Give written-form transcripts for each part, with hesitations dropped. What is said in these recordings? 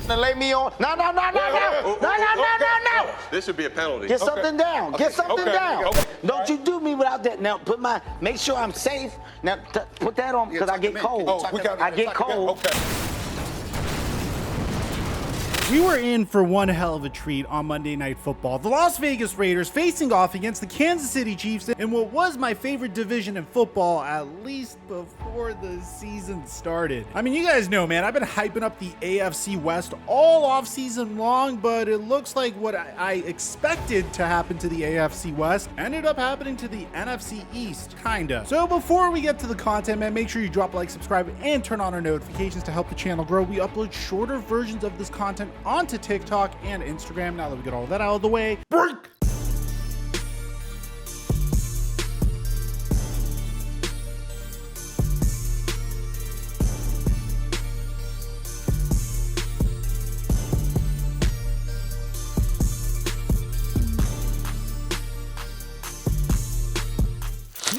to lay me on. No. This should be a penalty. Get something down. Get something down. Okay. Don't you do me without that. Now, make sure I'm safe. Now, put that on, because I get cold. I get cold. Okay. We were in for one hell of a treat on Monday Night Football. The Las Vegas Raiders facing off against the Kansas City Chiefs in what was my favorite division in football, at least before the season started. I mean, you guys know, man, I've been hyping up the AFC West all off season long, but it looks like what I expected to happen to the AFC West ended up happening to the NFC East, kinda. So before we get to the content, man, make sure you drop a like, subscribe, and turn on our notifications to help the channel grow. We upload shorter versions of this content onto TikTok and Instagram. Now that we get all that out of the way, break!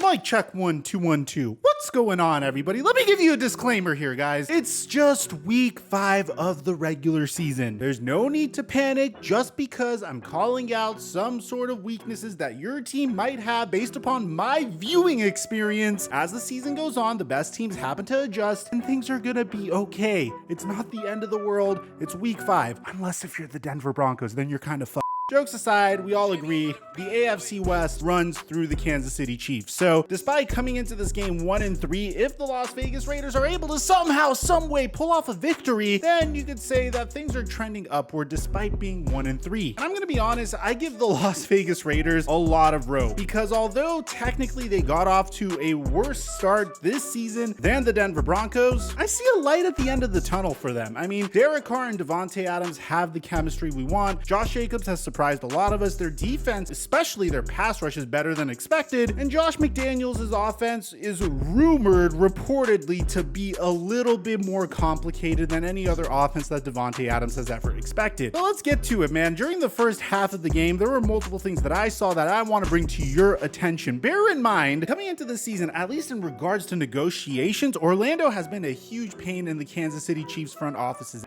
Mic check 1 2 1 2. What's going on, everybody? Let me give you a disclaimer here, guys. It's just week 5 of the regular season. There's no need to panic just because I'm calling out some sort of weaknesses that your team might have based upon my viewing experience. As the season goes on, the best teams happen to adjust and things are gonna be okay. It's not the end of the world. It's week 5. Unless if you're the Denver Broncos, then you're kind of fucked. Jokes aside, we all agree the AFC West runs through the Kansas City Chiefs. So despite coming into this game 1-3, if the Las Vegas Raiders are able to somehow, some way pull off a victory, then you could say that things are trending upward despite being 1-3. And I'm gonna be honest, I give the Las Vegas Raiders a lot of rope because although technically they got off to a worse start this season than the Denver Broncos, I see a light at the end of the tunnel for them. I mean, Derek Carr and Devontae Adams have the chemistry we want. Josh Jacobs has surprised a lot of us. Their defense, especially their pass rush, is better than expected, and Josh McDaniels' offense is reportedly to be a little bit more complicated than any other offense that Devontae Adams has ever expected. But let's get to it, man. During the first half of the game, there were multiple things that I saw that I want to bring to your attention. Bear in mind, coming into the season, at least in regards to negotiations, Orlando has been a huge pain in the Kansas City Chiefs front offices.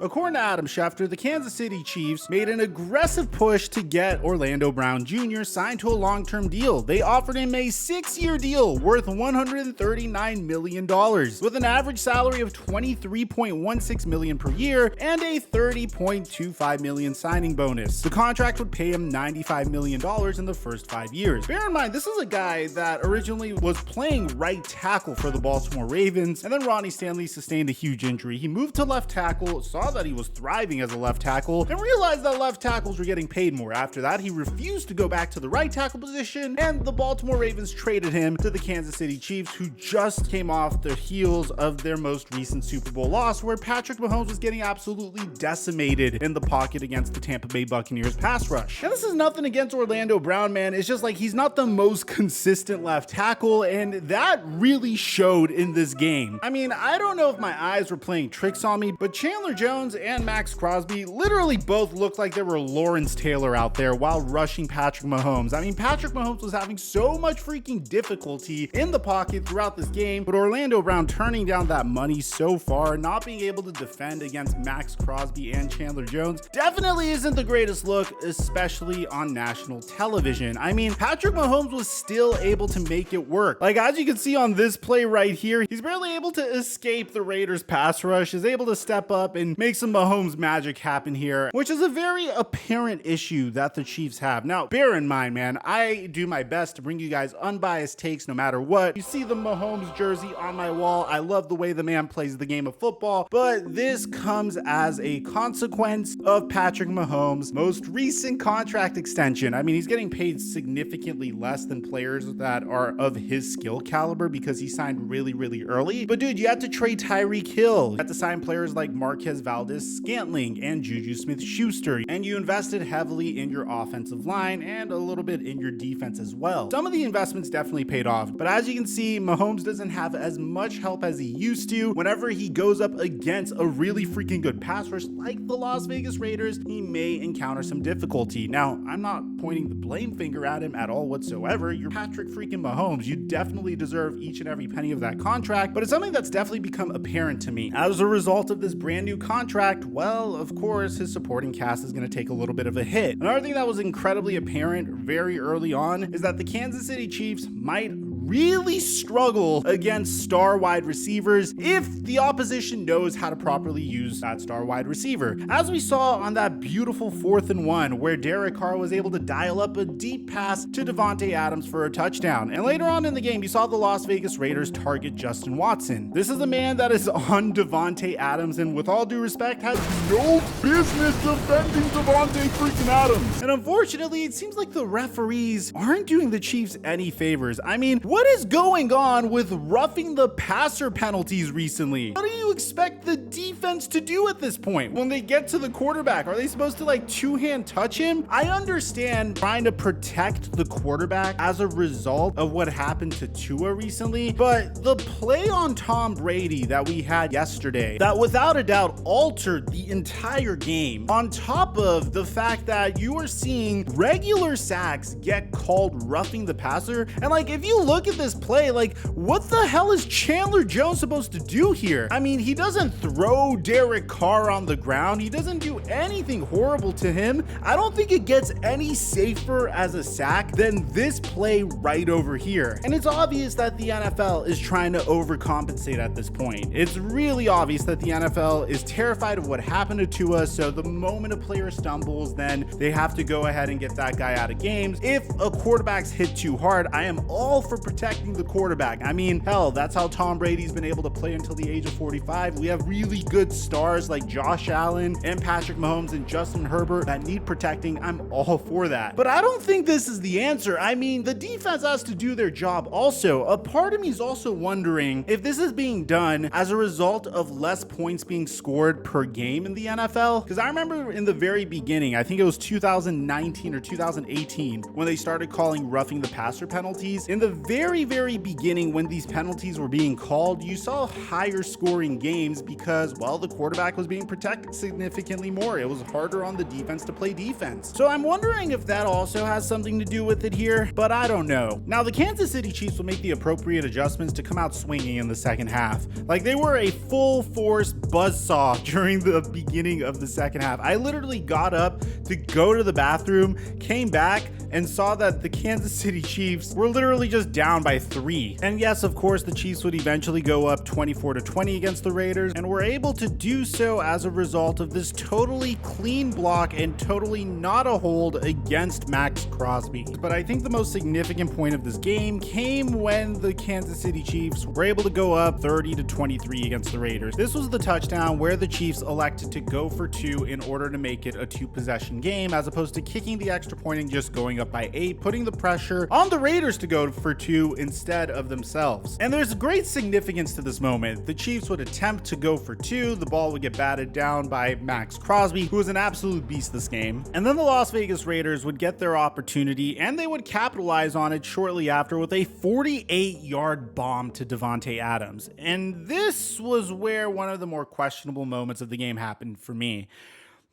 According to Adam Schefter, the Kansas City Chiefs made an aggressive push to get Orlando Brown Jr. signed to a long-term deal. They offered him a 6-year deal worth $139 million with an average salary of $23.16 million per year and a $30.25 million signing bonus. The contract would pay him $95 million in the first 5 years. Bear in mind, this is a guy that originally was playing right tackle for the Baltimore Ravens, and then Ronnie Stanley sustained a huge injury. He moved to left tackle, saw that he was thriving as a left tackle, and realized that left tackles were getting paid more. After that, he refused to go back to the right tackle position, and the Baltimore Ravens traded him to the Kansas City Chiefs, who just came off the heels of their most recent Super Bowl loss, where Patrick Mahomes was getting absolutely decimated in the pocket against the Tampa Bay Buccaneers pass rush. And this is nothing against Orlando Brown, man. It's just like he's not the most consistent left tackle, and that really showed in this game. I mean, I don't know if my eyes were playing tricks on me, but Chandler Jones and Max Crosby literally both looked like they were Lawrence Taylor out there while rushing Patrick Mahomes. I mean, Patrick Mahomes was having so much freaking difficulty in the pocket throughout this game, but Orlando Brown turning down that money so far, not being able to defend against Max Crosby and Chandler Jones, definitely isn't the greatest look, especially on national television. I mean, Patrick Mahomes was still able to make it work. Like, as you can see on this play right here, he's barely able to escape the Raiders pass rush, is able to step up and make some Mahomes magic happen here, which is a very apparent issue that the Chiefs have. Now, bear in mind, man, I do my best to bring you guys unbiased takes no matter what. You see the Mahomes jersey on my wall. I love the way the man plays the game of football, but this comes as a consequence of Patrick Mahomes' most recent contract extension. I mean, he's getting paid significantly less than players that are of his skill caliber because he signed really early. But dude, you had to trade Tyreek Hill. You had to sign players like Marquez Valdez-Scantling and Juju Smith-Schuster, and you invested heavily in your offensive line and a little bit in your defense as well. Some of the investments definitely paid off, but as you can see, Mahomes doesn't have as much help as he used to. Whenever he goes up against a really freaking good pass rush like the Las Vegas Raiders, he may encounter some difficulty. Now, I'm not pointing the blame finger at him at all whatsoever. You're Patrick freaking Mahomes. You definitely deserve each and every penny of that contract, but it's something that's definitely become apparent to me. As a result of this brand new contract, well, of course, his supporting cast is going to take a little bit of a hit. Another thing that was incredibly apparent very early on is that the Kansas City Chiefs might really struggle against star wide receivers if the opposition knows how to properly use that star wide receiver. As we saw on that beautiful 4th and 1 where Derek Carr was able to dial up a deep pass to Davante Adams for a touchdown. And later on in the game, you saw the Las Vegas Raiders target Justin Watson. This is a man that is on Davante Adams and, with all due respect, has no business defending Davante freaking Adams. And unfortunately, it seems like the referees aren't doing the Chiefs any favors. I mean, what is going on with roughing the passer penalties recently? What do you expect the defense to do at this point? When they get to the quarterback, are they supposed to like two-hand touch him? I understand trying to protect the quarterback as a result of what happened to Tua recently, but the play on Tom Brady that we had yesterday, that without a doubt altered the entire game, on top of the fact that you are seeing regular sacks get called roughing the passer. And like, if you look at this play, like, what the hell is Chandler Jones supposed to do here? I mean, he doesn't throw Derek Carr on the ground. He doesn't do anything horrible to him. I don't think it gets any safer as a sack than this play right over here. And it's obvious that the NFL is trying to overcompensate at this point. It's really obvious that the NFL is terrified of what happened to Tua, so the moment a player stumbles, then they have to go ahead and get that guy out of games. If a quarterback's hit too hard, I am all for protecting the quarterback. I mean, hell, that's how Tom Brady's been able to play until the age of 45. We have really good stars like Josh Allen and Patrick Mahomes and Justin Herbert that need protecting. I'm all for that. But I don't think this is the answer. I mean, the defense has to do their job also. A part of me is also wondering if this is being done as a result of less points being scored per game in the NFL. Because I remember in the very beginning, I think it was 2019 or 2018, when they started calling roughing the passer penalties. In the very beginning, when these penalties were being called, you saw higher scoring games because, well, the quarterback was being protected significantly more. It was harder on the defense to play defense. So I'm wondering if that also has something to do with it here, but I don't know. Now, the Kansas City Chiefs will make the appropriate adjustments to come out swinging in the second half. Like, they were a full force buzzsaw during the beginning of the second half. I literally got up to go to the bathroom, came back, and saw that the Kansas City Chiefs were literally just down by 3. And yes, of course, the Chiefs would eventually go up 24-20 against the Raiders, and were able to do so as a result of this totally clean block and totally not a hold against Max Crosby. But I think the most significant point of this game came when the Kansas City Chiefs were able to go up 30-23 against the Raiders. This was the touchdown where the Chiefs elected to go for 2 in order to make it a 2-possession game, as opposed to kicking the extra point and just going up by 8, putting the pressure on the Raiders to go for 2 instead of themselves. And there's great significance to this moment. The Chiefs would attempt to go for 2, the ball would get batted down by Max Crosby, who was an absolute beast this game, and then the Las Vegas Raiders would get their opportunity, and they would capitalize on it shortly after with a 48-yard bomb to Davante Adams. And this was where one of the more questionable moments of the game happened for me.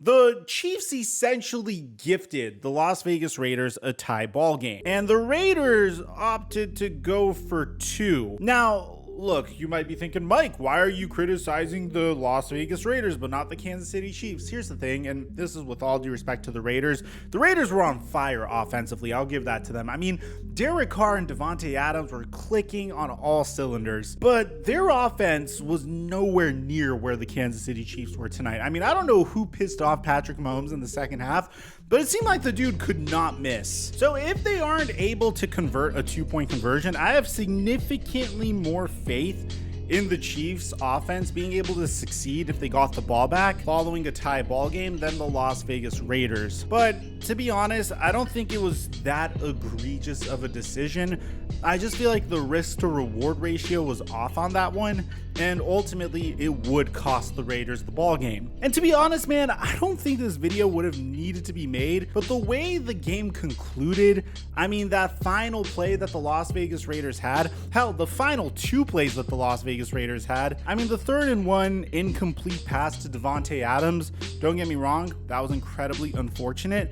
The Chiefs essentially gifted the Las Vegas Raiders a tie ball game, and the Raiders opted to go for 2. Now, look, you might be thinking, Mike, why are you criticizing the Las Vegas Raiders but not the Kansas City Chiefs? Here's the thing, and this is with all due respect to the Raiders. The Raiders were on fire offensively. I'll give that to them. I mean, Derek Carr and Davante Adams were clicking on all cylinders, but their offense was nowhere near where the Kansas City Chiefs were tonight. I mean, I don't know who pissed off Patrick Mahomes in the second half, but it seemed like the dude could not miss. So if they aren't able to convert a 2-point conversion, I have significantly more faith in the Chiefs offense being able to succeed if they got the ball back following a tie ball game than the Las Vegas Raiders. But to be honest, I don't think it was that egregious of a decision. I just feel like the risk to reward ratio was off on that one, and ultimately it would cost the Raiders the ball game. And to be honest, man, I don't think this video would have needed to be made, but the way the game concluded, I mean, that final play that the Las Vegas Raiders had, hell, the final 2 plays that the Las Vegas Raiders had, I mean, the 3rd and 1 incomplete pass to Davante Adams, don't get me wrong, that was incredibly unfortunate.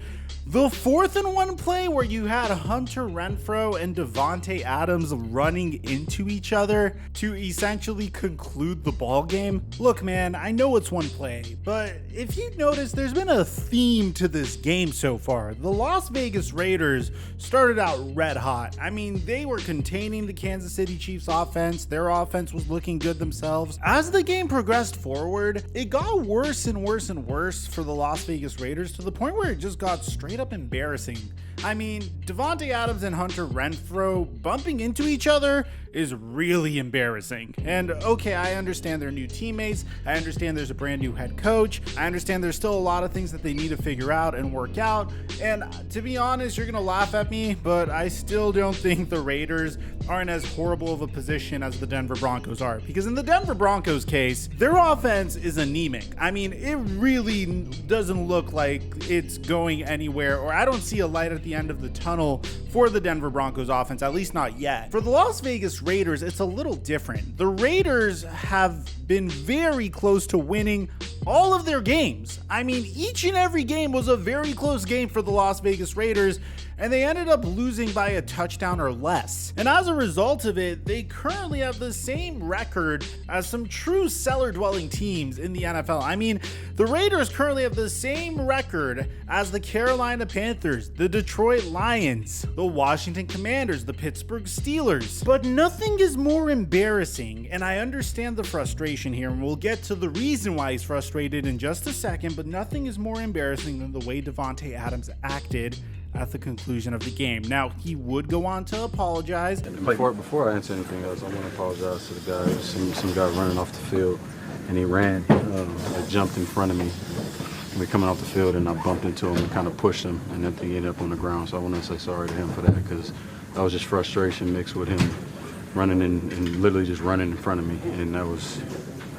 The 4th and 1 play where you had Hunter Renfrow and Davante Adams running into each other to essentially conclude the ball game. Look, man, I know it's one play, but if you notice, there's been a theme to this game so far. The Las Vegas Raiders started out red hot. I mean, they were containing the Kansas City Chiefs offense. Their offense was looking good themselves. As the game progressed forward, it got worse and worse and worse for the Las Vegas Raiders to the point where it just got straight up embarrassing. I mean, Davante Adams and Hunter Renfrow bumping into each other is really embarrassing. And okay, I understand they're new teammates. I understand there's a brand new head coach. I understand there's still a lot of things that they need to figure out and work out. And to be honest, you're gonna laugh at me, but I still don't think the Raiders are in as horrible of a position as the Denver Broncos are. Because in the Denver Broncos case, their offense is anemic. I mean, it really doesn't look like it's going anywhere, or I don't see a light at the end of the tunnel for the Denver Broncos offense, at least not yet. For the Las Vegas Raiders, it's a little different. The Raiders have been very close to winning all of their games. I mean, each and every game was a very close game for the Las Vegas Raiders, and they ended up losing by a touchdown or less. And as a result of it, they currently have the same record as some true cellar-dwelling teams in the NFL. I mean, the Raiders currently have the same record as the Carolina Panthers, the Detroit Lions, the Washington Commanders, the Pittsburgh Steelers. But nothing is more embarrassing, and I understand the frustration here, and we'll get to the reason why he's frustrated in just a second, but nothing is more embarrassing than the way Davante Adams acted at the conclusion of the game. Now, he would go on to apologize. Before I answer anything else, I want to apologize to the guy. Some guy running off the field, and he ran, jumped in front of me. We were coming off the field, and I bumped into him and kind of pushed him, and then he ended up on the ground. So I want to say sorry to him for that, because that was just frustration mixed with him running and literally just running in front of me, and that was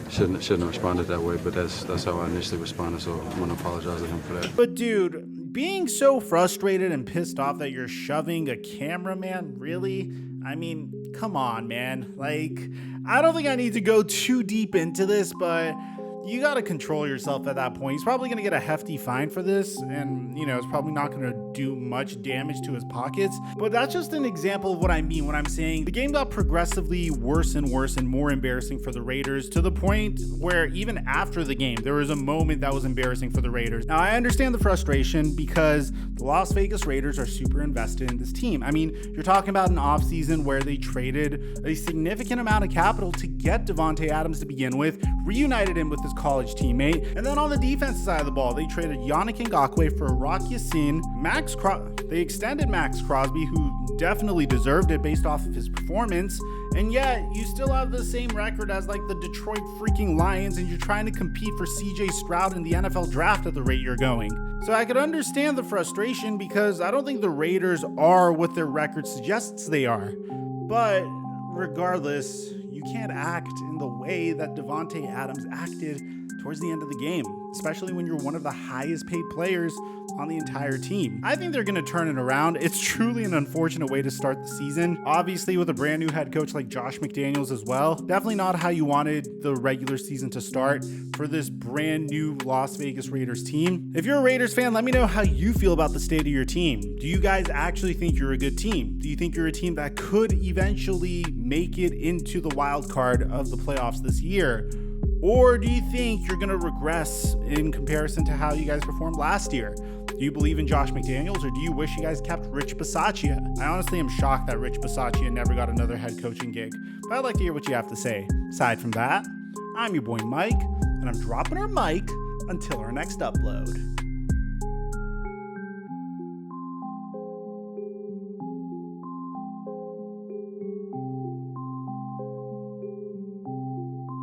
shouldn't have responded that way. But that's how I initially responded. So I want to apologize to him for that. But dude, being so frustrated and pissed off that you're shoving a cameraman, really? I mean, come on, man. Like, I don't think I need to go too deep into this, but you got to control yourself at that point. He's probably going to get a hefty fine for this, and, you know, it's probably not going to do much damage to his pockets. But that's just an example of what I mean when I'm saying the game got progressively worse and worse and more embarrassing for the Raiders, to the point where even after the game, there was a moment that was embarrassing for the Raiders. Now, I understand the frustration because the Las Vegas Raiders are super invested in this team. I mean, you're talking about an offseason where they traded a significant amount of capital to get Davante Adams to begin with, reunited him with his college teammate, and then on the defensive side of the ball, they traded Yannick Ngakoue for Rock Ya-Sin, they extended Max Crosby, who definitely deserved it based off of his performance, and yet you still have the same record as like the Detroit freaking Lions, and you're trying to compete for CJ Stroud in the NFL draft at the rate you're going. So I could understand the frustration, because I don't think the Raiders are what their record suggests they are. But regardless, you can't act in the way that Davante Adams acted towards the end of the game, especially when you're one of the highest paid players on the entire team. I think they're going to turn it around. It's truly an unfortunate way to start the season. Obviously, with a brand new head coach like Josh McDaniels as well. Definitely not how you wanted the regular season to start for this brand new Las Vegas Raiders team. If you're a Raiders fan, let me know how you feel about the state of your team. Do you guys actually think you're a good team? Do you think you're a team that could eventually make it into the wild card of the playoffs this year? Or do you think you're going to regress in comparison to how you guys performed last year? Do you believe in Josh McDaniels, or do you wish you guys kept Rich Bisaccia? I honestly am shocked that Rich Bisaccia never got another head coaching gig, but I'd like to hear what you have to say. Aside from that, I'm your boy Mike, and I'm dropping our mic until our next upload.